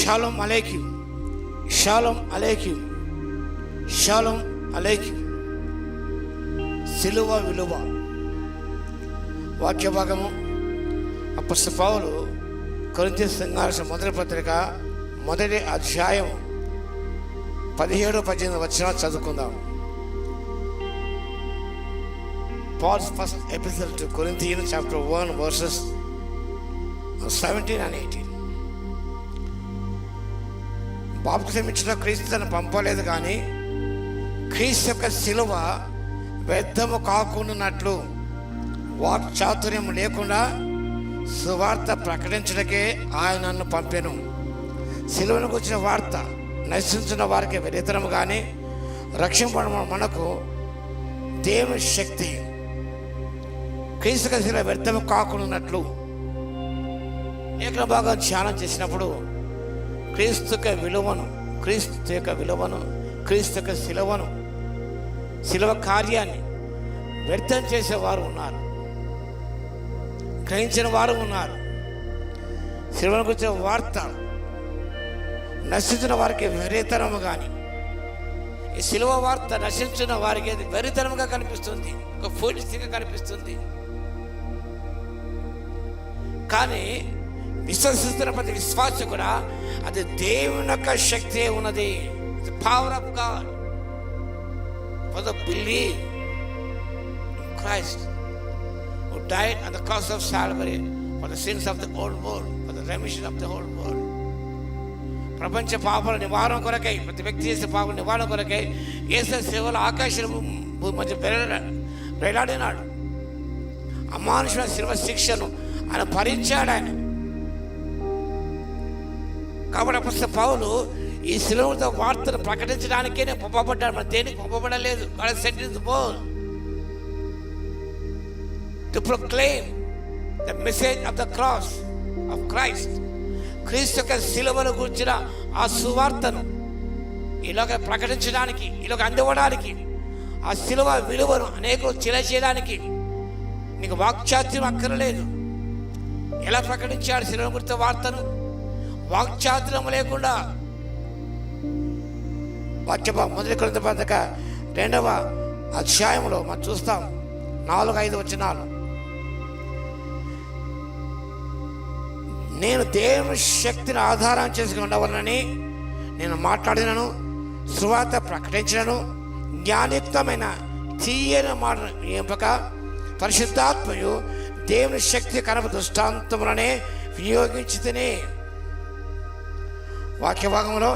Shalom అలైకుం, shalom అలైకుం, shalom అలైకుం. సిలువ విలువ వాక్య భాగము అపొస్తలుడైన పౌలు కొరింథీ సంఘానికి మొదటి పత్రిక 1వ అధ్యాయం 17-18 వచనాలు చదువుకుందాం. Paul's first epistle to Corinthians, chapter 1, verses 17 and 18. బాప్తిసం ఇచ్చిన క్రీస్తు తను పంపలేదు, కానీ క్రీస్తు యొక్క శిలువ వ్యర్థము కాకుండానట్లు వాక్చాతుర్యం లేకుండా సువార్త ప్రకటించడానికే ఆయన నన్ను పంపెను. శిలువను గురించిన వార్త నశించిన వారికి వ్యతిరేకము, కానీ రక్షింపడం మనకు దేవుని శక్తి. క్రీస్తు శిలువ వ్యర్థము కాకుండానట్లు లేఖన భాగం ధ్యానం చేసినప్పుడు క్రీస్తు యొక్క విలువను శిలువ కార్యాన్ని వ్యర్థం చేసేవారు ఉన్నారు, గ్రహించిన వారు ఉన్నారు. శిలువను గురించిన వార్త నశించిన వారికి వెరితనము, కానీ ఈ శిలువ వార్త నశించిన వారికి అది వెరితనముగా కనిపిస్తుంది, ఒక ఫూలిష్గా కనిపిస్తుంది. కానీ విశ్వసిస్తున్న ప్రతి విశ్వాస కూడా అది దేవుని యొక్క శక్తి ఉన్నది. Power of God for the believe in Christ who died on the cross of Calvary for the sins of the whole world, for the remission of the whole world. ప్రపంచ పాపాల నివారణ కొరకై, ప్రతి వ్యక్తి చేసే పాపల నివారణ కొరకై యేసు సేవలు ఆకాశం మధ్య వేలాడినాడు. అమానుషమైన శిలువ శిక్షను ఆయన భరించాడు ఆయన. కాబట్టి అపొస్తలుడైన పౌలు ఈ శిలువ వార్తను ప్రకటించడానికే నేను పంపబడ్డాడు, మన దేనికి పంపబడలేదు. God sent his word to proclaim the message of the cross of Christ. క్రీస్తు యొక్క శిలువను గురించిన ఆ సువార్తను ఇలాగ ప్రకటించడానికి, ఇలాగ అందివ్వడానికి, ఆ శిలువ విలువను అనేకులు తెలియజేయడానికి నీకు వాక్చాతుర్యం అక్కర్లేదు. ఎలా ప్రకటించాడు శిలువ గురించిన వార్తను? వాక్చాతుర్యం లేకుండా. మొదటి కొరింథీ పత్రిక 2వ అధ్యాయంలో మనం చూస్తాం 4-5 వచనాలు. నేను దేవుని శక్తిని ఆధారం చేసుకుని ఉండవలనని నేను మాట్లాడినను, సువార్త ప్రకటించినను, జ్ఞానయుక్తమైన తీయని మాటను ఎంపక పరిశుద్ధాత్మయు దేవుని శక్తి కనప దృష్టాంతములనే వినియోగించి తిని. వాక్య భాగంలో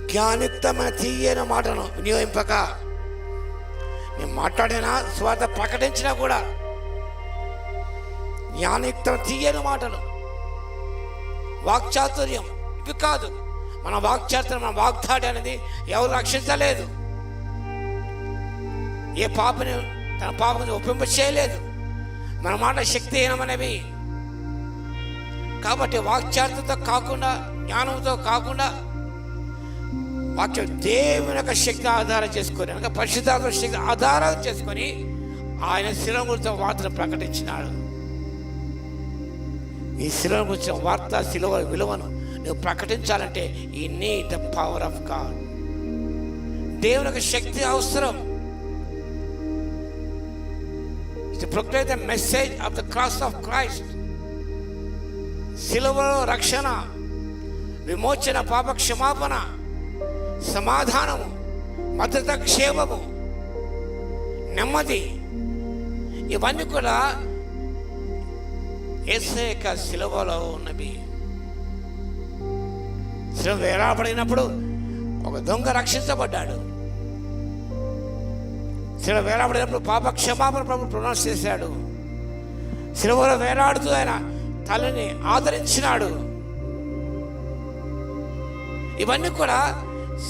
జ్ఞానయుక్తమైన తీయని మాటను వినియోగింపక, నేను మాట్లాడినా సువార్త ప్రకటించినా కూడా జ్ఞానయుక్తం తీయని మాటలు, వాక్చాతుర్యం ఇవి కాదు. మన వాక్చాతుర్యం, మన వాగ్దాడి అనేది ఎవరు రక్షించలేదు. ఏ పాపని తన పాపని ఒప్పింప చేయలేదు. మన మాట శక్తిహీనమనేవి. కాబట్టి వాక్చాతుర్యంతో కాకుండా, జ్ఞానంతో కాకుండా, వాక్యం దేవుని యొక్క శక్తి ఆధారం చేసుకొని, అనగా పరిశుద్ధాత్మ శక్తి ఆధారం చేసుకొని ఆయన శిలువ గురించిన వార్తను ప్రకటించినాడు. ఈ శిలువ గురించిన వార్త, శిలువ విలువను నువ్వు ప్రకటించాలంటే ఈ need the power of God. దేవుని యొక్క శక్తి అవసరం. To proclaim the message of the cross of Christ. శిలువలో రక్షణ, విమోచన, పాప క్షమాపణ, సమాధానము, భద్రత, క్షేమము, నెమ్మది, ఇవన్నీ కూడా యేసు యొక్క శిలువలో ఉన్నవి. శిలువ వేలాడబడినప్పుడు ఒక దొంగ రక్షించబడ్డాడు. శిలువ వేలాడబడినప్పుడు పాప క్షమాపణ ప్రభు ప్రొనౌన్స్ చేశాడు. శిలువలో వేలాడుతూ ఆయన తల్లిని ఆదరించినాడు. ఇవన్నీ కూడా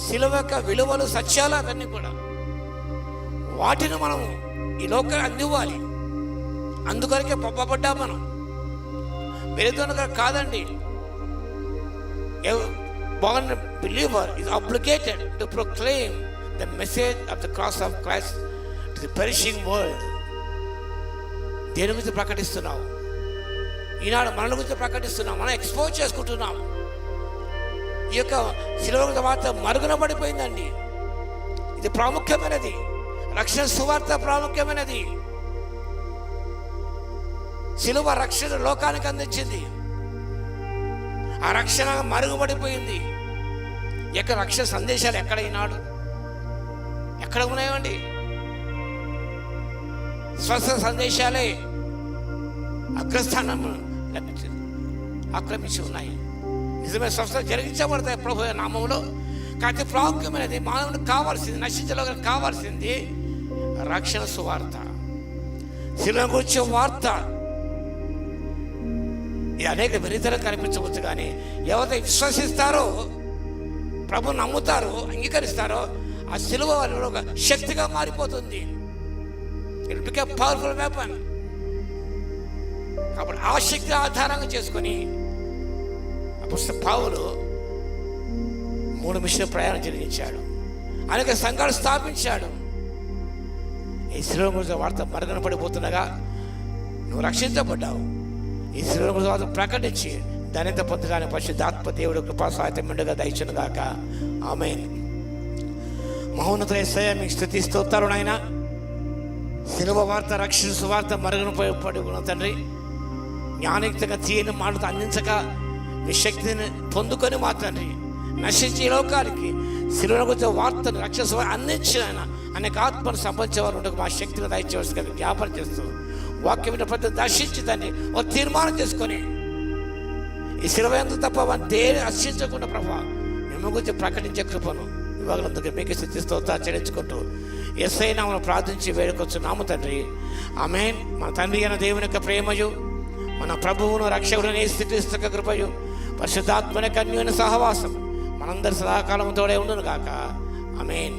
శిలువ యొక్క విలువలు, సత్యాలు. అవన్నీ కూడా వాటిని మనము ఈ లోకానికి అందివ్వాలి. అందుకొరకే పంపబడ్డా మనం, వేరేదోనగా కాదండి. born believer is obligated to proclaim the message of the cross of Christ to the perishing world. దేని గురించి ప్రకటిస్తున్నావు? ఈనాడు మనల గురించి ప్రకటిస్తున్నాం, మనం ఎక్స్పోజ్ చేసుకుంటున్నాం. ఈ యొక్క శిలువ వార్త మరుగున పడిపోయిందండి. ఇది ప్రాముఖ్యమైనది, రక్షణ సువార్త ప్రాముఖ్యమైనది. శిలువ రక్షణ లోకానికి అందించింది. ఆ రక్షణ మరుగుపడిపోయింది. ఎక్కడ రక్షణ సందేశాలు ఎక్కడ ఈనాడు ఎక్కడ ఉన్నాయండి? స్వస్థ సందేశాలే అగ్రస్థానం ఆక్రమించి ఉన్నాయి. నిజమే, స్వస్థత జరిగించబడతాయి ప్రభు నామంలో. కానీ ప్రాముఖ్యమైనది, మానవునికి కావాల్సింది, నశించలోకి కావాల్సింది రక్షణ సువార్త, శిలువ గురించిన వార్త. ఇది అనేక విరితలు కనిపించవచ్చు, కానీ ఎవరైతే విశ్వసిస్తారో, ప్రభు నమ్ముతారో, అంగీకరిస్తారో, ఆ శిలువ వాళ్ళలో ఒక శక్తిగా మారిపోతుంది. It become powerful weapon. కాబట్టి ఆ శక్తి ఆధారంగా చేసుకొని అప్పుడు పౌలు 3 మిషన్ల ప్రయాణం జరిగించాడు, అనేక సంఘాలు స్థాపించాడు. ఈ శిలువ గురించి వార్త మరుగున పడిపోతుండగా నువ్వు రక్షించబడ్డావు. ఈ శిలువ గురించి వార్త ప్రకటించి ధన్యత పొందడానికి పరిశుద్ధాత్మ దేవుడు కృపా సహాయత మెండుగా దయచును గాక. ఆమేన్. మహోన్నత యేసయ్య, మీకు స్తుతి స్తోత్రాలు నాయనా. శిలువ వార్త, రక్షణ సువార్త మరుగున పడిన తండ్రి, జ్ఞానయుక్తంగా తీయని మాటతో అందించక మీ శక్తిని పొందుకొని మా తండ్రి నశించే లోకానికి శిలువ గురించి వార్తను, రక్షణ సువార్త అందించిన అనేక ఆత్మను సంబంధించేవారు ఉండకు మా శక్తిని దయచేసి జ్ఞాపనం చేస్తూ వాక్యం ప్రతి దర్శించి దాన్ని ఒక తీర్మానం చేసుకొని ఈ శిలువ ఎందుకు తప్ప దేని హర్షించకుండా ప్రభా మేము గురించి ప్రకటించే కృపను ఇవ్వగలందుకు మీకు స్తుతి స్తోత్రాలు చెల్లించుకుంటూ యేసయ్య నామమున ప్రార్థించి వేడుకొచ్చున్నాము తండ్రి. ఆమేన్. మన తండ్రి అయిన దేవుని యొక్క ప్రేమయు, మన ప్రభువును రక్షకుడైన యేసుక్రీస్తు యొక్క కృపయు, పరిశుద్ధాత్మ యొక్క అన్యోన్య సహవాసం మనందరి సదాకాలం తోడే ఉండును గాక. ఆమేన్.